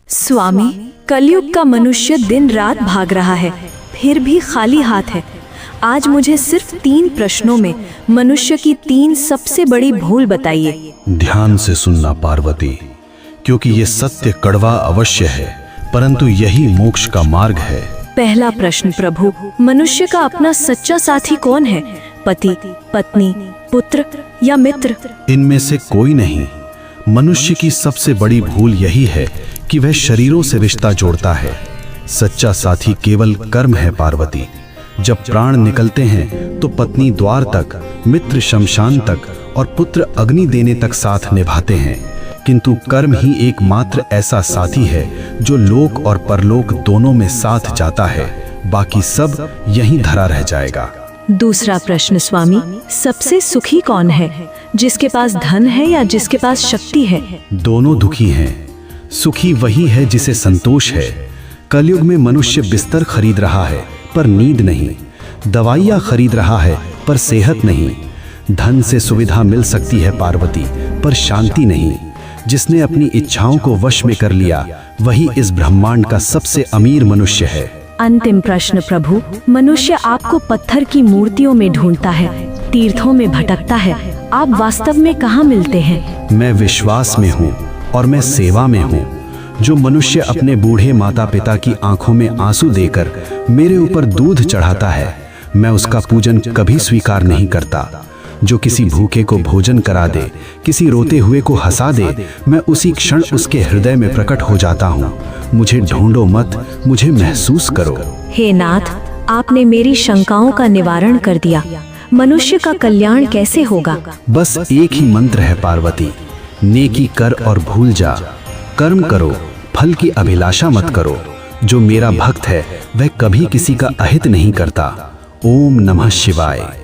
स्वामी, कलयुग का मनुष्य दिन रात भाग रहा है, फिर भी खाली हाथ है। आज मुझे सिर्फ 3 प्रश्नों में मनुष्य की 3 सबसे बड़ी भूल बताइए। ध्यान से सुनना पार्वती, क्योंकि ये सत्य कड़वा अवश्य है, परंतु यही मोक्ष का मार्ग है। पहला प्रश्न प्रभु, मनुष्य का अपना सच्चा साथी कौन है? पति, पत्नी, पुत्र या मित्र? इनमें से कोई नहीं। मनुष्य की सबसे बड़ी भूल यही है कि वह शरीरों से रिश्ता जोड़ता है। सच्चा साथी केवल कर्म है पार्वती। जब प्राण निकलते हैं तो पत्नी द्वार तक, मित्र शमशान तक और पुत्र अग्नि देने तक साथ निभाते हैं, किंतु कर्म ही एकमात्र ऐसा साथी है जो लोक और परलोक दोनों में साथ जाता है। बाकी सब यहीं धरा रह जाएगा। दूसरा प्रश्न स्वामी, सबसे सुखी कौन है? जिसके पास धन है या जिसके पास शक्ति है? दोनों दुखी हैं। सुखी वही है जिसे संतोष है। कलयुग में मनुष्य बिस्तर खरीद रहा है पर नींद नहीं, दवाइयाँ खरीद रहा है पर सेहत नहीं। धन से सुविधा मिल सकती है पार्वती, पर शांति नहीं। जिसने अपनी इच्छाओं को वश में कर लिया वही इस ब्रह्मांड का सबसे अमीर मनुष्य है। अंतिम प्रश्न प्रभु, मनुष्य आपको पत्थर की मूर्तियों में ढूंढता है, तीर्थों में भटकता है, आप वास्तव में कहाँ मिलते हैं? मैं विश्वास में हूँ और मैं सेवा में हूँ। जो मनुष्य अपने बूढ़े माता पिता की आंखों में आंसू देकर मेरे ऊपर दूध चढ़ाता है, मैं उसका पूजन कभी स्वीकार नहीं करता। जो किसी भूखे को भोजन करा दे, किसी रोते हुए को हंसा दे, मैं उसी क्षण उसके हृदय में प्रकट हो जाता हूँ। मुझे ढूंढो मत, मुझे महसूस करो। हे नाथ, आपने मेरी शंकाओं का निवारण कर दिया। मनुष्य का कल्याण कैसे होगा? बस एक ही मंत्र है पार्वती, नेकी कर और भूल जा। कर्म करो, फल की अभिलाषा मत करो। जो मेरा भक्त है वह कभी किसी का अहित नहीं करता। ओम नमः शिवाय।